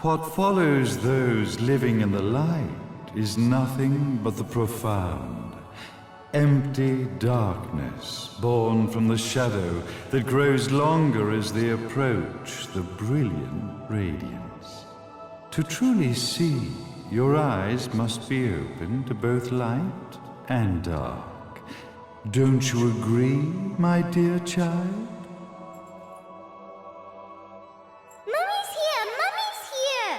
What follows those living in the light is nothing but the profound, empty darkness born from the shadow that grows longer as they approach the brilliant radiance. To truly see, your eyes must be open to both light and dark. Don't you agree, my dear child? Mummy's here! Mummy's here!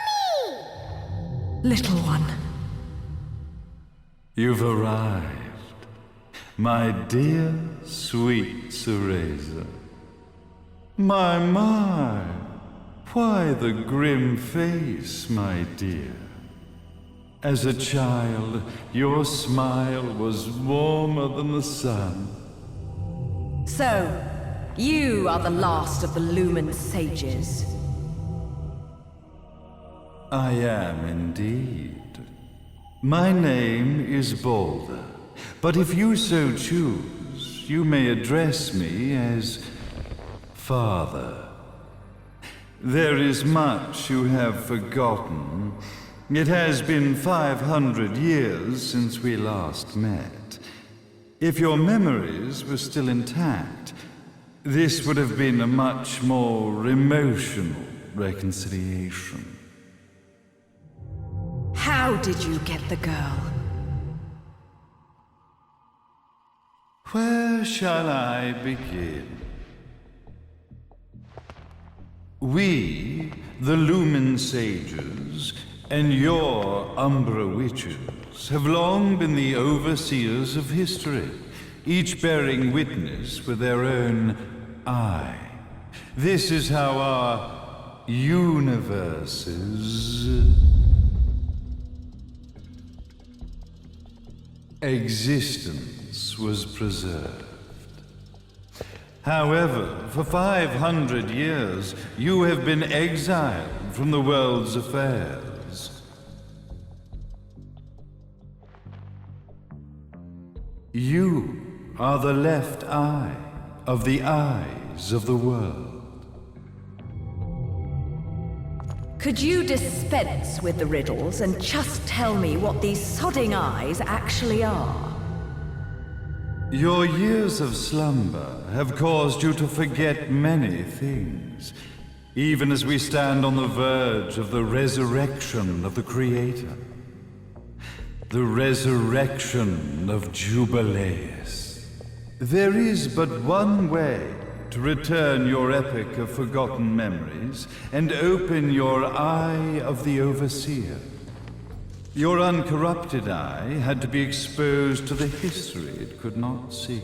Mummy! Little one. You've arrived, my dear, sweet Cereza. My, why the grim face, my dear? As a child, your smile was warmer than the sun. So, you are the last of the Lumen sages. I am indeed. My name is Balder, but if you so choose, you may address me as Father. There is much you have forgotten. It has been 500 years since we last met. If your memories were still intact, this would have been a much more emotional reconciliation. How did you get the girl? Where shall I begin? We, the Lumen sages, and your Umbra witches, have long been the overseers of history, each bearing witness with their own eye. This is how our universe's existence was preserved. However, for 500 years, you have been exiled from the world's affairs. You are the left eye of the eyes of the world. Could you dispense with the riddles and just tell me what these sodding eyes actually are? Your years of slumber have caused you to forget many things, even as we stand on the verge of the resurrection of the Creator. The resurrection of Jubileus. There is but one way to return your epic of forgotten memories and open your eye of the Overseer. Your uncorrupted eye had to be exposed to the history it could not see.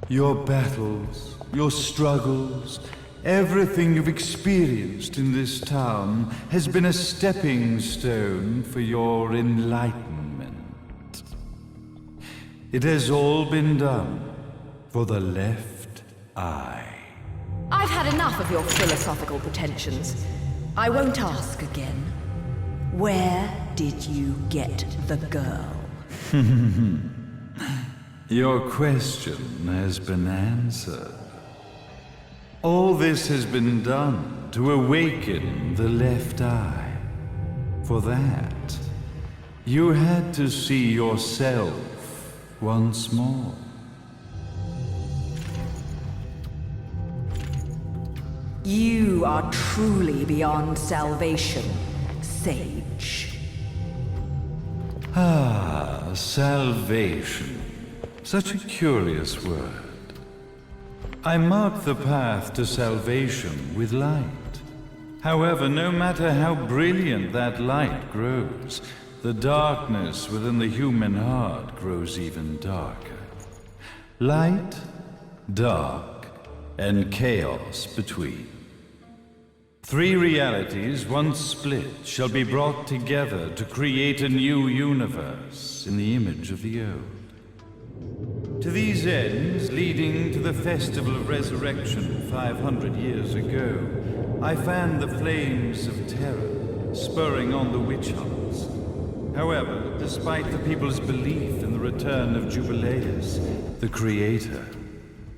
Your battles, your struggles, everything you've experienced in this town has been a stepping stone for your enlightenment. It has all been done for the left eye. I've had enough of your philosophical pretensions. I won't ask again. Where did you get the girl? Your question has been answered. All this has been done to awaken the left eye. For that, you had to see yourself once more. You are truly beyond salvation, sage. Salvation. Such a curious word. I mark the path to salvation with light. However, no matter how brilliant that light grows, the darkness within the human heart grows even darker. Light, dark, and chaos between. Three realities, once split, shall be brought together to create a new universe in the image of the old. To these ends, leading to the Festival of Resurrection 500 years ago, I fanned the flames of terror, spurring on the witch hunts. However, despite the people's belief in the return of Jubileus, the creator,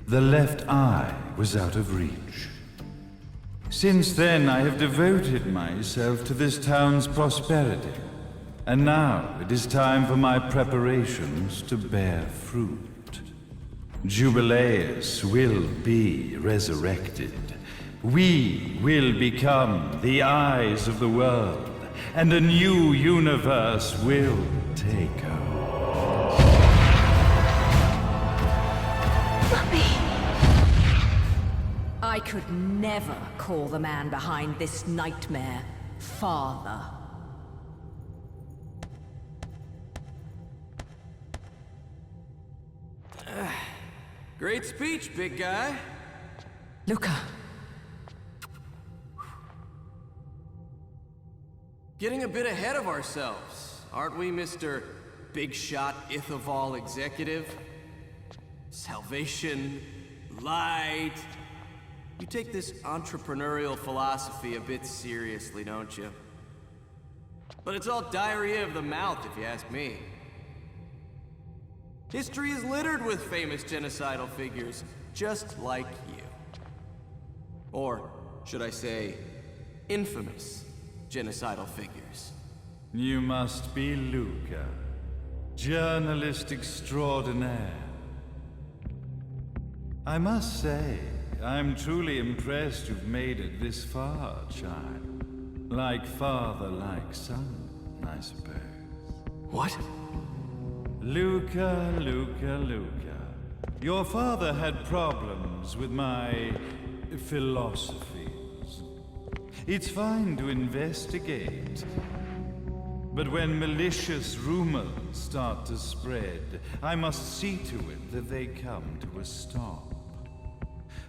the left eye was out of reach. Since then, I have devoted myself to this town's prosperity, and now it is time for my preparations to bear fruit. Jubileus will be resurrected. We will become the eyes of the world, and a new universe will take over. Mummy! I could never call the man behind this nightmare father. Great speech, big guy. Luca. Getting a bit ahead of ourselves, aren't we, Mr. Big Shot Ithaval Executive? Salvation, light. You take this entrepreneurial philosophy a bit seriously, don't you? But it's all diarrhea of the mouth, if you ask me. History is littered with famous genocidal figures, just like you. Or, should I say, infamous genocidal figures. You must be Luca, journalist extraordinaire. I must say, I'm truly impressed you've made it this far, child. Like father, like son, I suppose. What? Luca, Luca, Luca. Your father had problems with my philosophies. It's fine to investigate, but when malicious rumors start to spread, I must see to it that they come to a stop.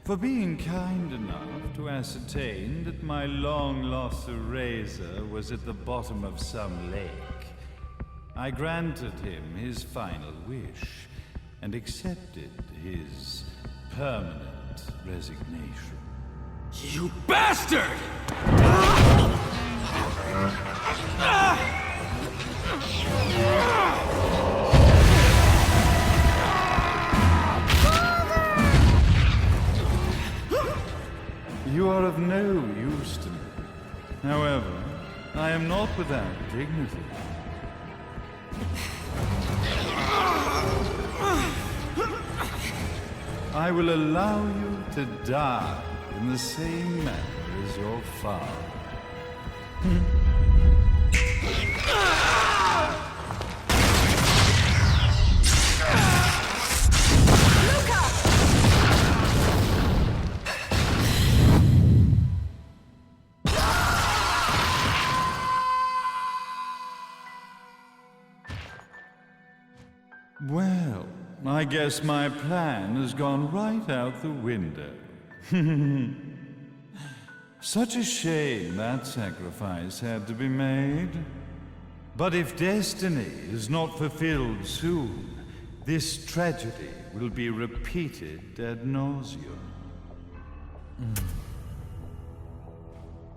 For being kind enough to ascertain that my long-lost eraser was at the bottom of some lake, I granted him his final wish and accepted his permanent resignation. You bastard! You are of no use to me. However, I am not without dignity. I will allow you to die in the same manner as your father. Well, I guess my plan has gone right out the window. Such a shame that sacrifice had to be made. But if destiny is not fulfilled soon, this tragedy will be repeated ad nauseum.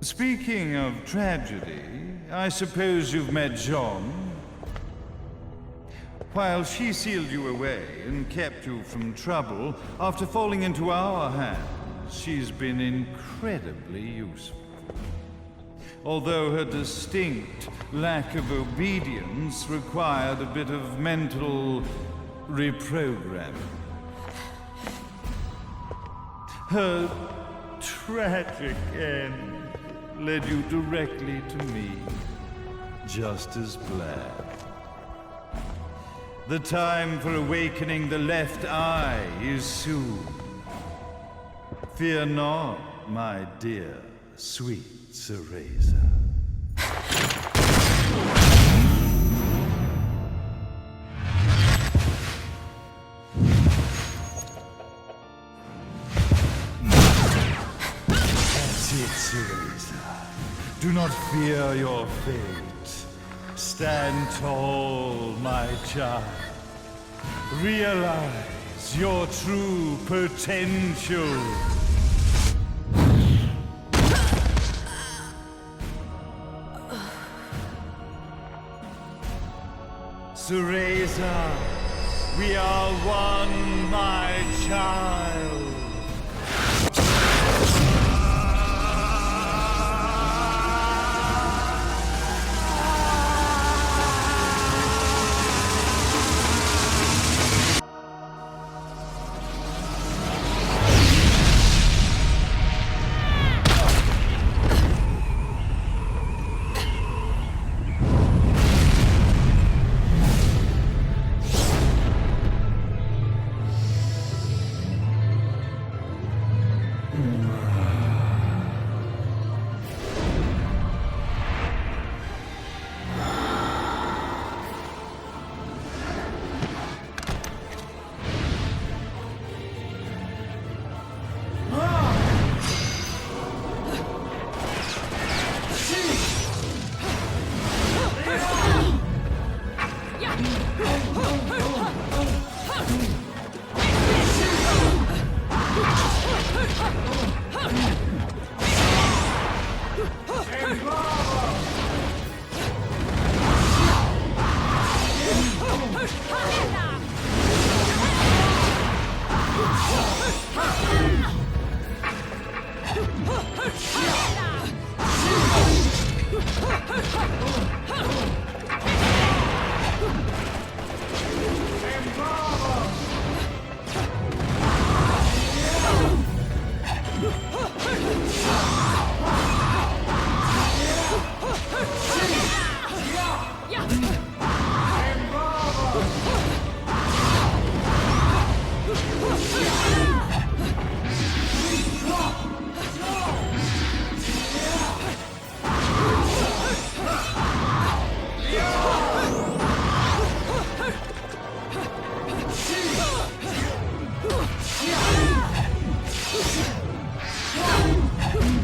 Speaking of tragedy, I suppose you've met Jean. While she sealed you away and kept you from trouble, after falling into our hands, she's been incredibly useful. Although her distinct lack of obedience required a bit of mental reprogramming. Her tragic end led you directly to me, just as planned. The time for awakening the left eye is soon. Fear not, my dear, sweet Cereza. That's it, Cereza. Do not fear your fate. Stand tall, my child. Realize your true potential. Cereza, we are one, my child.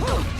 Oh!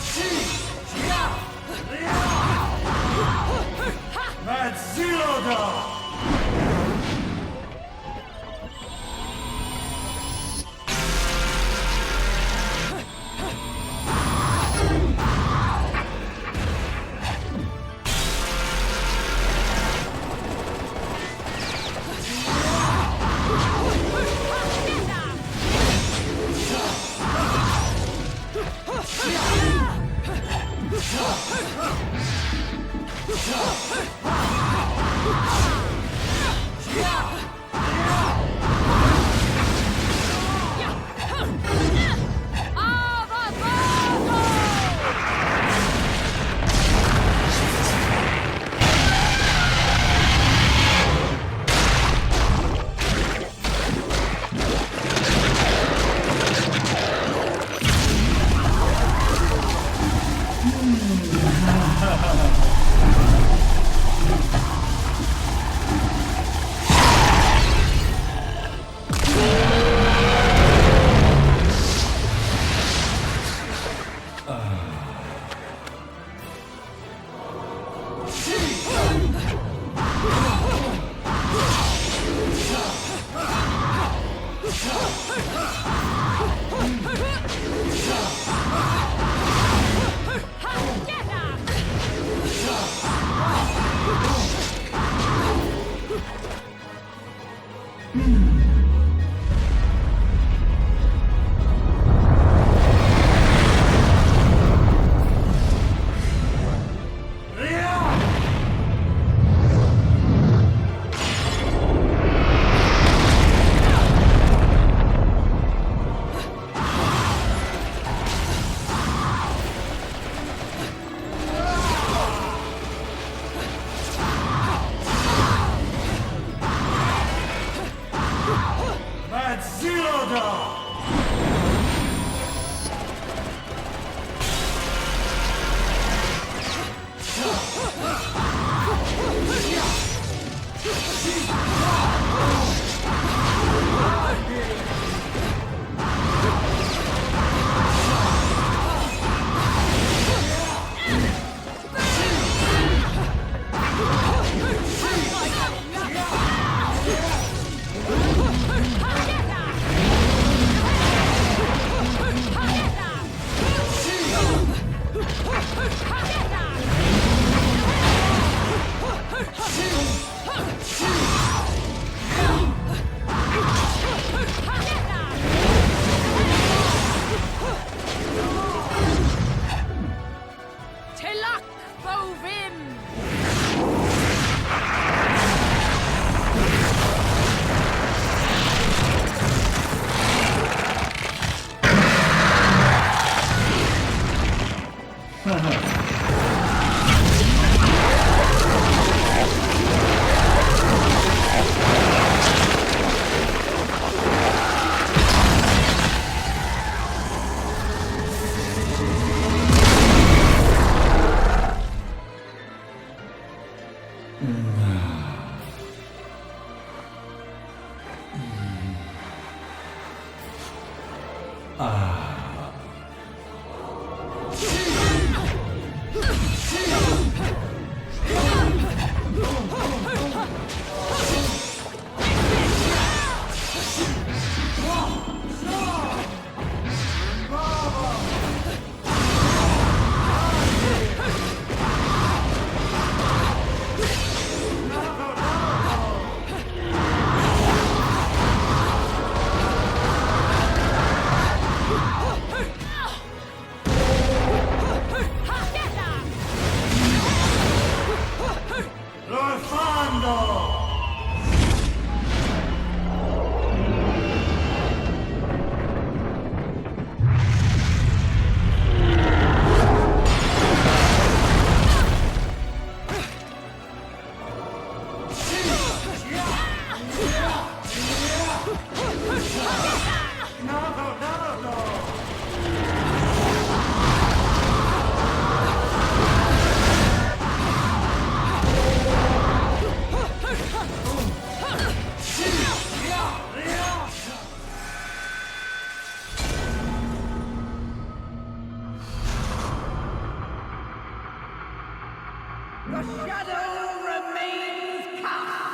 The shadow remains cast.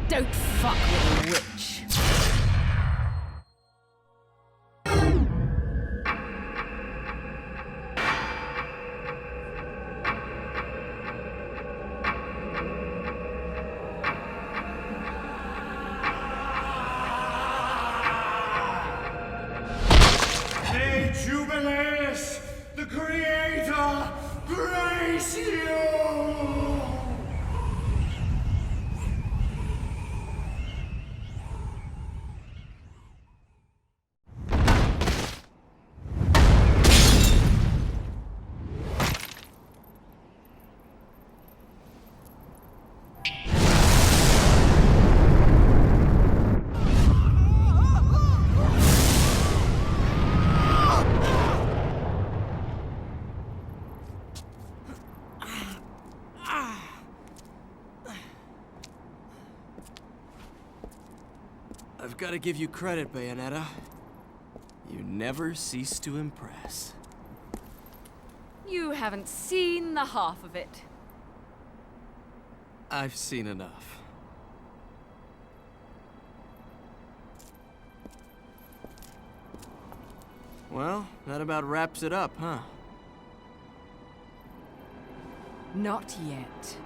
Don't fuck with a witch. May Jubileus, the Creator, grace you! I've got to give you credit, Bayonetta. You never cease to impress. You haven't seen the half of it. I've seen enough. Well, that about wraps it up, huh? Not yet.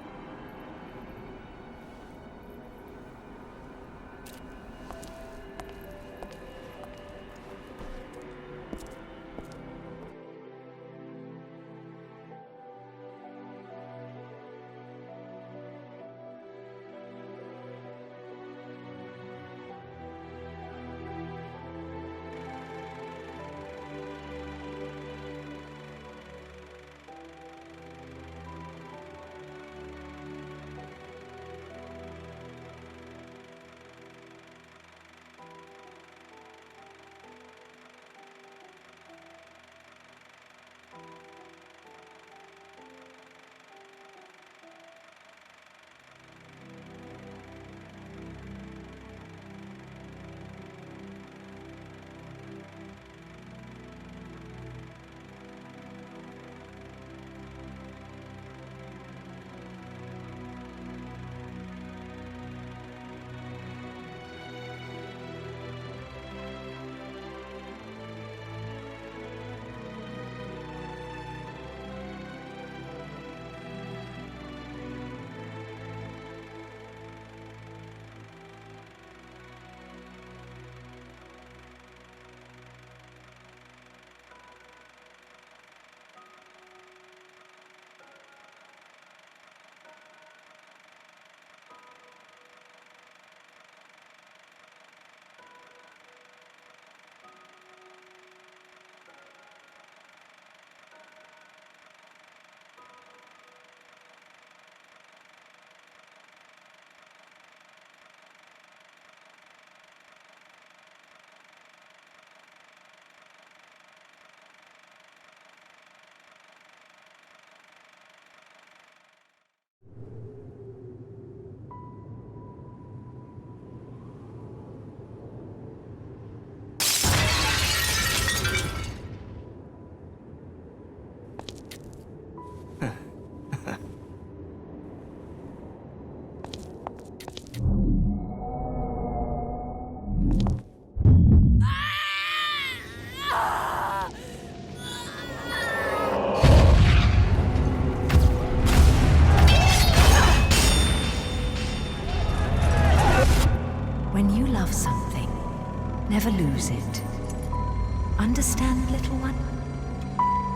understand, little one?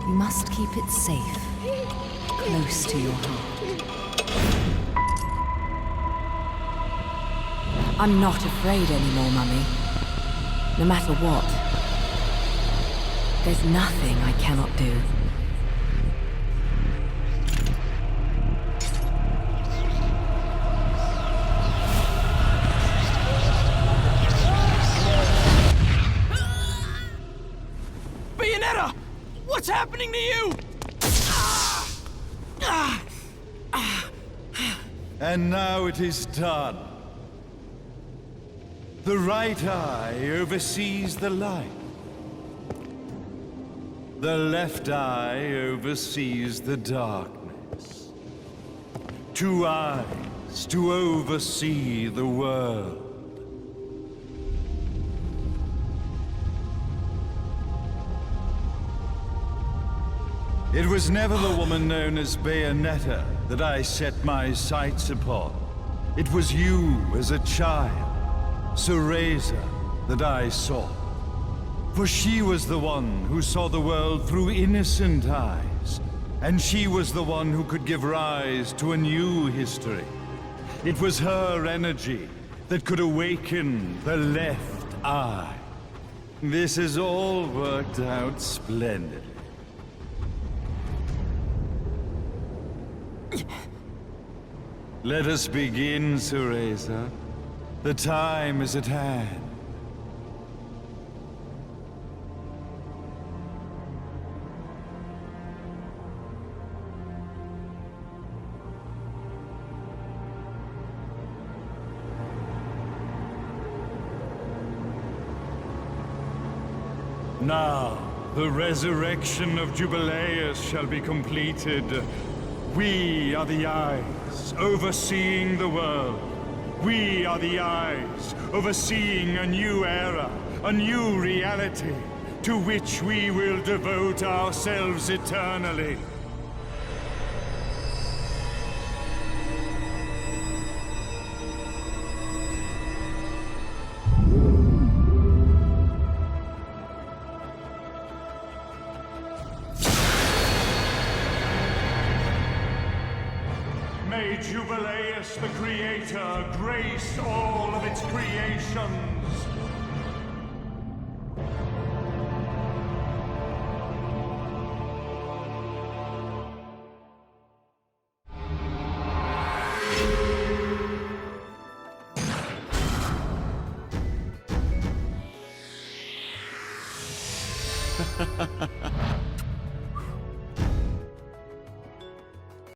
You must keep it safe, close to your heart. I'm not afraid anymore, Mummy. No matter what. There's nothing I cannot do. Bayonetta! What's happening to you? And now it is done. The right eye oversees the light. The left eye oversees the darkness. 2 eyes to oversee the world. It was never the woman known as Bayonetta that I set my sights upon. It was you as a child, Cereza, that I sought. For she was the one who saw the world through innocent eyes, and she was the one who could give rise to a new history. It was her energy that could awaken the left eye. This has all worked out splendidly. Let us begin, Cereza. The time is at hand. Now, the resurrection of Jubileus shall be completed. We are the eyes, overseeing the world. We are the eyes, overseeing a new era, a new reality, to which we will devote ourselves eternally. May Jubileus the Creator grace all of its creations.